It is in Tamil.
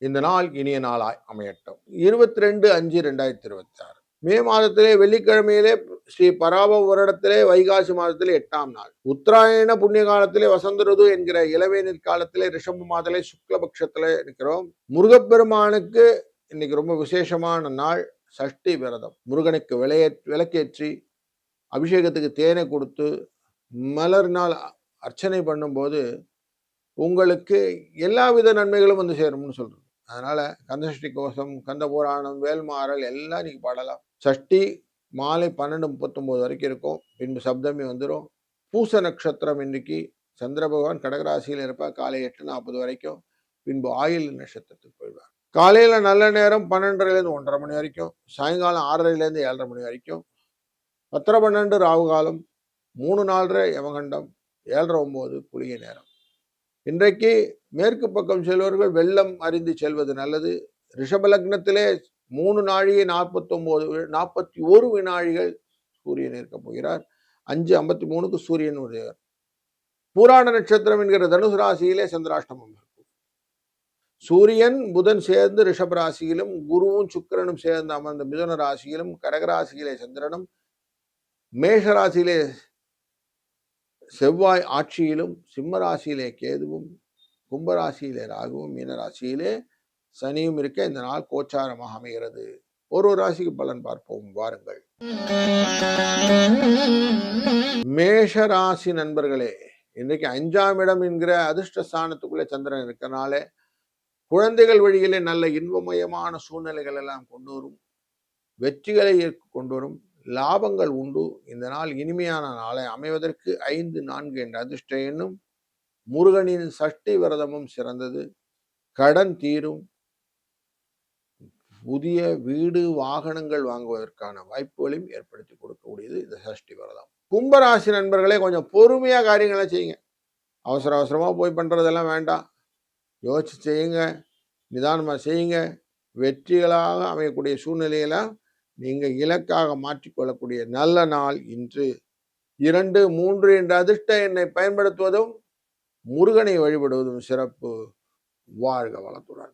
இந்த நாள் இனிய நாளாய் அமையட்டும். 22/5/2026 மே மாதத்திலே வெள்ளிக்கிழமையிலே ஸ்ரீ பராபவ வருடத்திலே வைகாசி மாதத்திலே 8ஆம் நாள், உத்தராயண புண்ணிய காலத்திலே வசந்த ருது என்கிற இளவேனில் காலத்திலே ரிஷப மாதத்திலே சுக்லபக்ஷத்திலே இருக்கிறோம். முருகப்பெருமானுக்கு இன்னைக்கு ரொம்ப விசேஷமான நாள். சஷ்டி விரதம். முருகனுக்கு விளக்கேற்றி அபிஷேகத்துக்கு தேனை கொடுத்து மலர்னால் அர்ச்சனை பண்ணும்போது உங்களுக்கு எல்லாவித நன்மைகளும் வந்து சேரும்னு சொல்றது. அதனால கந்தசஷ்டி கோஷம், கந்த புராணம், வேல்மாறல் எல்லாம் இன்னைக்கு பாடலாம். சஷ்டி மாலை 12:39 வரைக்கும் இருக்கும். பின்பு சப்தமி வந்துடும். பூச நட்சத்திரம் இன்னைக்கு சந்திர பகவான் கடகராசியில் இருப்பார் காலை 8:40 வரைக்கும். பின்பு ஆயுள் நட்சத்திரத்துக்கு போயிடுவார். காலையில நல்ல நேரம் 12:30 1:30 மணி வரைக்கும், சாயங்காலம் 6:30 7:30 மணி வரைக்கும், 10:12 ராகு காலம், 3:04 யமகண்டம், 7:09 குளிகை நேரம். இன்றைக்கு மேற்கு பக்கம் செல்வர்கள் வெள்ளம் அறிந்து செல்வது நல்லது. ரிஷப லக்னத்திலே 3 நாழிகை 41 வினாழிகள் சூரியன் இருக்க போகிறார். 5:53க்கு சூரியன் உதயார். பூராண நட்சத்திரம் என்கிற தனுசு ராசியிலே சந்திராஷ்டமம் இருக்கும். சூரியன் புதன் சேர்ந்து ரிஷப ராசியிலும், குருவும் சுக்கிரனும் சேர்ந்து அமர்ந்த மிதுன ராசியிலும், கடகராசியிலே சந்திரனும், மேஷ ராசியிலே செவ்வாய் ஆட்சியிலும், சிம்ம ராசியிலே கேதுவும், கும்பராசியிலே ராகுவும், மீனராசியிலே சனியும் இருக்க இந்த நாள் கோச்சாரமாக அமைகிறது. ஒரு ராசிக்கு பலன் பார்ப்போம் வாருங்கள். மேஷ ராசி நண்பர்களே, இன்றைக்கு 5ஆம் இடம் என்கிற அதிர்ஷ்ட ஸ்தானத்துக்குள்ளே சந்திரன் இருக்கனால குழந்தைகள் வழியிலே நல்ல இன்பமயமான சூழ்நிலைகள் எல்லாம் கொண்டு வரும். வெற்றிகளை கொண்டு வரும். லாபங்கள் உண்டு. இந்த நாள் இனிமையான நாளை அமைவதற்கு 5-4 என்ற அதிர்ஷ்ட எண்ணும், முருகனின் சஷ்டி விரதமும் சிறந்தது. கடன் தீரும். புதிய வீடு வாகனங்கள் வாங்குவதற்கான வாய்ப்புகளையும் ஏற்படுத்தி கொடுக்கக்கூடியது இந்த சஷ்டி விரதம். கும்பராசி நண்பர்களே, கொஞ்சம் பொறுமையா காரியங்களை செய்யுங்க. அவசரமா போய் பண்றதெல்லாம் வேண்டாம். யோசிச்சு செய்யுங்க, நிதானமா செய்யுங்க. வெற்றிகளாக அமையக்கூடிய சூழ்நிலையெல்லாம் நீங்க இலக்காக மாற்றிக்கொள்ளக்கூடிய நல்ல நாள் இன்று. 2, 3 என்ற அதிர்ஷ்ட எண்ணை பயன்படுத்துவதும், முருகனை வழிபடுவதும் சிறப்பு. வாழ்க வளத்துடன்.